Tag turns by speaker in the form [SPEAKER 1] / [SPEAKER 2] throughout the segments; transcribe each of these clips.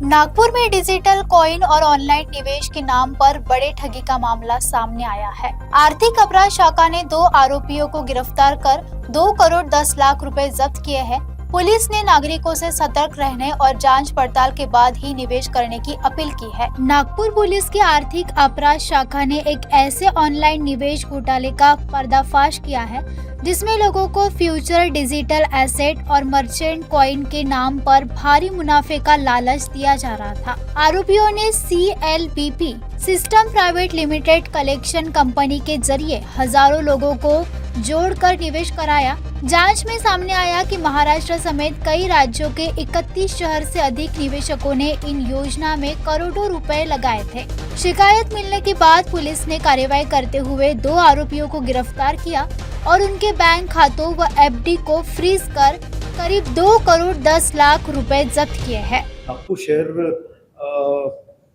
[SPEAKER 1] नागपुर में digital coin और online निवेश के नाम पर बड़े ठगी का मामला सामने आया है। आर्थिक अपराध शाखा ने 2 आरोपियों को गिरफ्तार कर 2 करोड़ 10 लाख रुपए जब्त किए हैं। पुलिस ने नागरिकों से सतर्क रहने और जांच पड़ताल के बाद ही निवेश करने की अपील की है। नागपुर पुलिस की आर्थिक अपराध शाखा ने एक ऐसे ऑनलाइन निवेश घोटाले का पर्दाफाश किया है जिसमें लोगों को फ्यूचर, डिजिटल एसेट और मर्चेंट कॉइन के नाम पर भारी मुनाफे का लालच दिया जा रहा था। आरोपियों ने CLBP system private limited collection company के जरिए हजारों लोगों को जोड़कर निवेश कराया। जांच में सामने आया कि महाराष्ट्र समेत कई राज्यों के 31 शहर से अधिक निवेशकों ने इन योजना में करोड़ों रुपए लगाए थे। शिकायत मिलने के बाद पुलिस ने कार्रवाई करते हुए 2 आरोपियों को गिरफ्तार किया और उनके बैंक खातों व FD को फ्रीज कर करीब 2 करोड़ 10 लाख रुपए जब्त किए हैं।
[SPEAKER 2] नागपुर शहर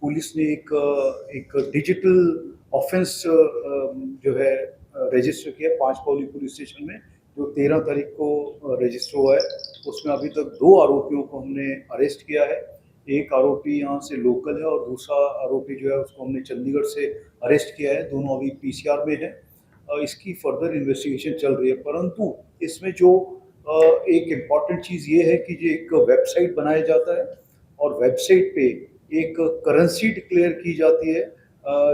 [SPEAKER 2] पुलिस ने एक डिजिटल ऑफेंस जो है रजिस्टर किया 5 पाउली पुलिस स्टेशन में, जो 13 तारीख को रजिस्टर हुआ है। उसमें अभी तक 2 आरोपियों को हमने अरेस्ट किया है। एक आरोपी यहाँ से लोकल है और दूसरा आरोपी जो है उसको हमने चंडीगढ़ से अरेस्ट किया है। दोनों अभी PCR में है। इसकी फर्दर इन्वेस्टिगेशन चल रही है, परंतु इसमें जो एक इम्पॉर्टेंट चीज़ ये है कि जो एक वेबसाइट बनाया जाता है और वेबसाइट पे एक करेंसी डिक्लेयर की जाती है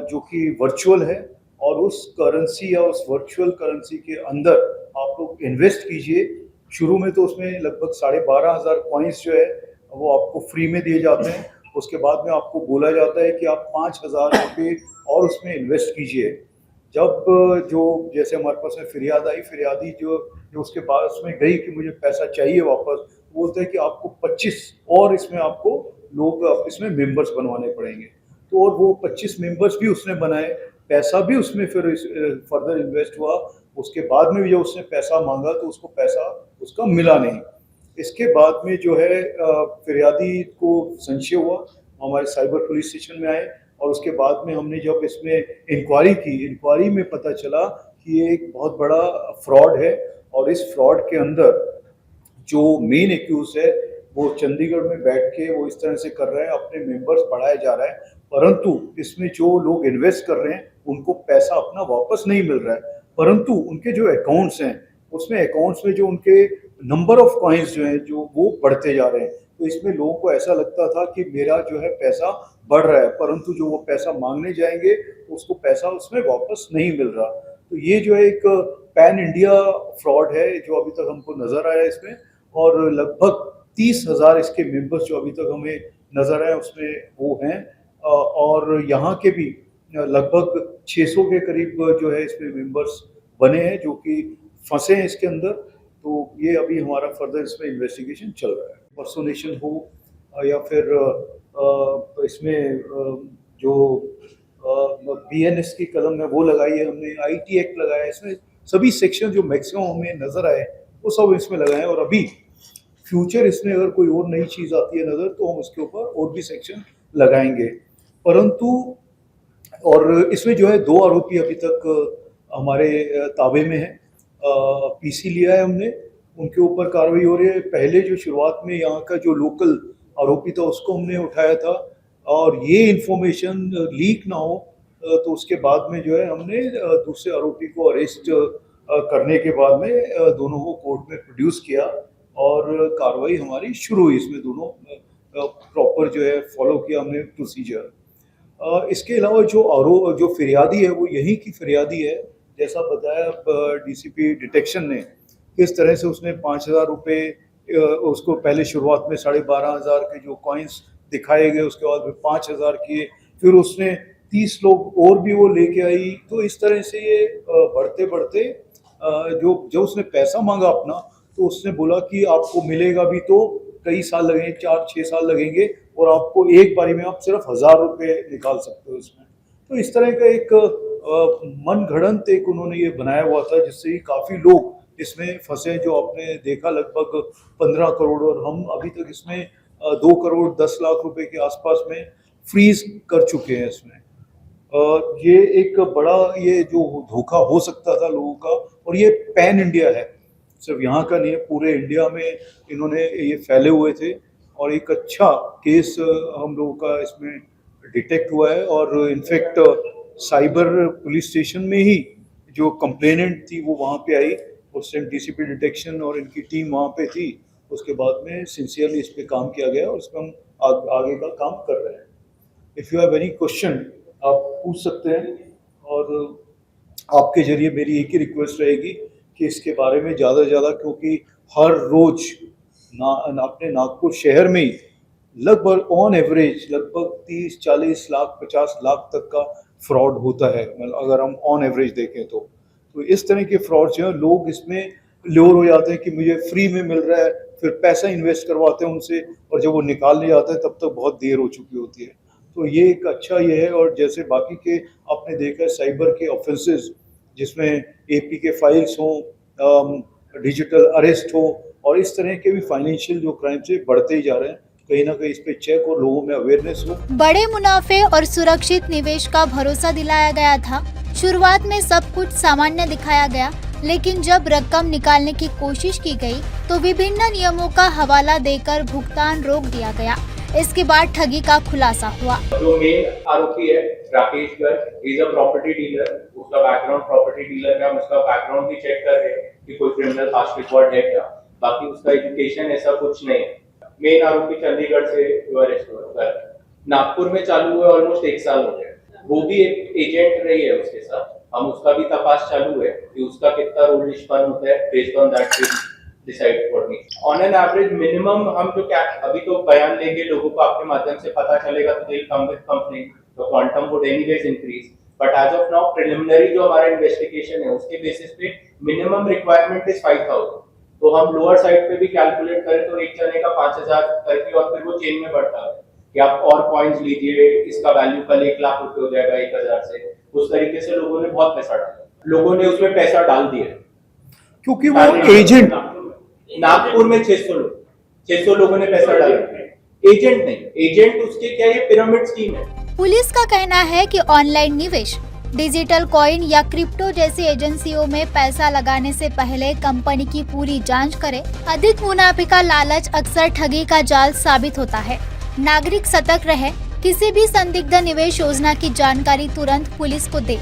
[SPEAKER 2] जो कि वर्चुअल है, और उस करेंसी या उस वर्चुअल करेंसी के अंदर आप लोग इन्वेस्ट कीजिए। शुरू में तो उसमें लगभग 12,500 कॉइन्स जो है वो आपको फ्री में दिए जाते हैं। उसके बाद में आपको बोला जाता है कि आप 5,000 रुपये और उसमें इन्वेस्ट कीजिए। जब जो जैसे हमारे पास में फरियाद आई, फरियादी जो उसके बाद उसमें गई कि मुझे पैसा चाहिए वापस, बोलते हैं कि आपको 25 और इसमें आपको लोग इसमें मेंबर्स बनवाने पड़ेंगे। तो और वो 25 मेंबर्स भी उसने बनाए, पैसा भी उसमें फिर फर्दर इन्वेस्ट हुआ। उसके बाद में जब उसने पैसा मांगा तो उसको पैसा उसका मिला नहीं। इसके बाद में जो है फरियादी को संशय हुआ, हमारे साइबर पुलिस स्टेशन में आए और उसके बाद में हमने जब इसमें इंक्वायरी की, इंक्वायरी में पता चला कि ये एक बहुत बड़ा फ्रॉड है। और इस फ्रॉड के अंदर जो मेन एक्यूज है वो चंडीगढ़ में बैठ के वो इस तरह से कर रहे हैं, अपने मेंबर्स बढ़ाया जा रहा है, परंतु इसमें जो लोग इन्वेस्ट कर रहे हैं उनको पैसा अपना वापस नहीं मिल रहा है। परंतु उनके जो अकाउंट्स हैं उसमें अकाउंट्स में जो उनके नंबर ऑफ कॉइन्स जो हैं जो वो बढ़ते जा रहे हैं। तो इसमें लोगों को ऐसा लगता था कि मेरा जो है पैसा बढ़ रहा है, परंतु जो वो पैसा मांगने जाएंगे तो उसको पैसा उसमें वापस नहीं मिल रहा। तो ये जो है एक पैन इंडिया फ्रॉड है जो अभी तक हमको नजर आया इसमें, और लगभग 30,000 इसके मेंबर्स जो अभी तक हमें नजर आए उसमें वो हैं। और यहाँ के भी लगभग 600 के करीब जो है इसमें मेंबर्स बने हैं जो कि फंसे हैं इसके अंदर। तो ये अभी हमारा फर्दर इसमें इन्वेस्टिगेशन चल रहा है। पर्सोनेशन हो या फिर इसमें जो BNS की कलम है वो लगाई है हमने, IT एक्ट लगाया है, इसमें सभी सेक्शन जो मैक्सिमम हमें नज़र आए वो सब इसमें लगाए हैं। और अभी फ्यूचर इसमें अगर कोई और नई चीज़ आती है नज़र तो हम उसके ऊपर और भी सेक्शन लगाएंगे। परंतु और इसमें जो है 2 आरोपी अभी तक हमारे ताबे में हैं। PC लिया है हमने, उनके ऊपर कार्रवाई हो रही है। पहले जो शुरुआत में यहाँ का जो लोकल आरोपी था उसको हमने उठाया था, और ये इन्फॉर्मेशन लीक ना हो तो उसके बाद में जो है हमने दूसरे आरोपी को अरेस्ट करने के बाद में दोनों को कोर्ट में प्रोड्यूस किया और कार्रवाई हमारी शुरू हुई। इसमें दोनों प्रॉपर जो है फॉलो किया हमने प्रोसीजर। इसके अलावा जो फरियादी है वो यहीं की फरियादी है। जैसा बताया DCP डिटेक्शन ने, किस तरह से उसने 5,000 रुपये उसको पहले शुरुआत में 12,500 के जो कॉइन्स दिखाए गए, उसके बाद में 5,000 किए, फिर उसने 30 लोग और भी वो लेके आई। तो इस तरह से ये बढ़ते बढ़ते जो उसने पैसा मांगा अपना, तो उसने बोला कि आपको मिलेगा भी तो कई साल लगेंगे, 4-6 साल लगेंगे, और आपको एक बारी में आप सिर्फ 1,000 रुपये निकाल सकते हो इसमें। तो इस तरह का एक मन घड़ंत एक उन्होंने ये बनाया हुआ था, जिससे काफ़ी लोग इसमें फंसे, जो आपने देखा लगभग 15 करोड़, और हम अभी तक इसमें 2 करोड़ 10 लाख रुपए के आसपास में फ्रीज कर चुके हैं इसमें। ये एक बड़ा ये जो धोखा हो सकता था लोगों का, और ये पैन इंडिया है, सिर्फ यहाँ का नहीं है, पूरे इंडिया में इन्होंने ये फैले हुए थे। और एक अच्छा केस हम लोगों का इसमें डिटेक्ट हुआ है और इनफैक्ट साइबर पुलिस स्टेशन में ही जो कंप्लेनेंट थी वो वहाँ पे आई, उस टाइम डीसीपी डिटेक्शन और इनकी टीम वहाँ पे थी। उसके बाद में सिंसियरली इस पे काम किया गया और इसमें हम आगे का काम कर रहे हैं। If you have any question आप पूछ सकते हैं और आपके जरिए मेरी एक ही रिक्वेस्ट रहेगी कि इसके बारे में ज़्यादा से ज़्यादा, क्योंकि हर रोज़ अपने नागपुर शहर में ही लगभग ऑन एवरेज लगभग 30-40 लाख 50 लाख तक का फ्रॉड होता है, मतलब अगर हम ऑन एवरेज देखें तो इस तरह के फ्रॉड जो है लोग इसमें ल्योर हो जाते हैं कि मुझे फ्री में मिल रहा है, फिर पैसा इन्वेस्ट करवाते हैं उनसे और जब वो निकालने जाते हैं तब तक बहुत देर हो चुकी होती है। तो ये एक अच्छा ये है। और जैसे बाकी के आपने देखा साइबर के ऑफेंसेस जिसमें एपी के फाइल्स हों, डिजिटल अरेस्ट हो और इस तरह के भी फाइनेंशियल जो क्राइम से बढ़ते ही जा रहे हैं, कहीं ना कहीं इस पे चेक और लोगों में अवेयरनेस हो।
[SPEAKER 1] बड़े मुनाफे और सुरक्षित निवेश का भरोसा दिलाया गया था। शुरुआत में सब कुछ सामान्य दिखाया गया, लेकिन जब रकम निकालने की कोशिश की गई तो विभिन्न नियमों का हवाला देकर भुगतान रोक दिया गया। इसके बाद ठगी का खुलासा हुआ।
[SPEAKER 3] जो मेन आरोपी है Rakesh Garg, is a property dealer. उसका बैकग्राउंड प्रॉपर्टी डीलर का, हम उसका बैकग्राउंड भी चेक कर रहे हैं कि कोई क्रिमिनल पास्ट रिकॉर्ड है क्या। बाकी उसका एजुकेशन ऐसा कुछ नहीं है। मेन आरोपी चंडीगढ़ से जो अरेस्ट हुआ, नागपुर में चालू हुआ, ऑलमोस्ट 1 साल हो गया। वो भी एक एजेंट रही है उसके साथ, हम उसका भी तपास चालू है कि उसका कितना रोल निष्पन्न होता है। Based on that we decide what we on an average minimum हम जो क्या अभी तो बयान लेंगे, लोगों को आपके माध्यम से पता चलेगा तो they will come with complaint, तो quantum would anyways increase. But as of now preliminary जो हमारा इन्वेस्टिगेशन है उसके बेसिस पे मिनिमम रिक्वायरमेंट इज 5000। तो हम लोअर साइड पे भी कैलकुलेट करें तो एक जने का 5000 करके और फिर वो चेन में बढ़ता है कि आप और पॉइंट्स लीजिए, इसका वैल्यू कल 1 लाख रुपए हो जाएगा 1000 से। उस तरीके से लोगों ने बहुत पैसा डाला, लोगों ने उसमें पैसा डाल दिया
[SPEAKER 2] क्योंकि वो एजेंट
[SPEAKER 3] नागपुर में 600 लोगों ने पैसा डाला। एजेंट नहीं, एजेंट उसके क्या ये पिरामिड स्कीम है।
[SPEAKER 1] पुलिस का कहना है कि ऑनलाइन निवेश, डिजिटल कॉइन या क्रिप्टो जैसी एजेंसियों में पैसा लगाने से पहले कंपनी की पूरी जांच करें। अधिक मुनाफे का लालच अक्सर ठगी का जाल साबित होता है। नागरिक सतर्क रहे, किसी भी संदिग्ध निवेश योजना की जानकारी तुरंत पुलिस को दे।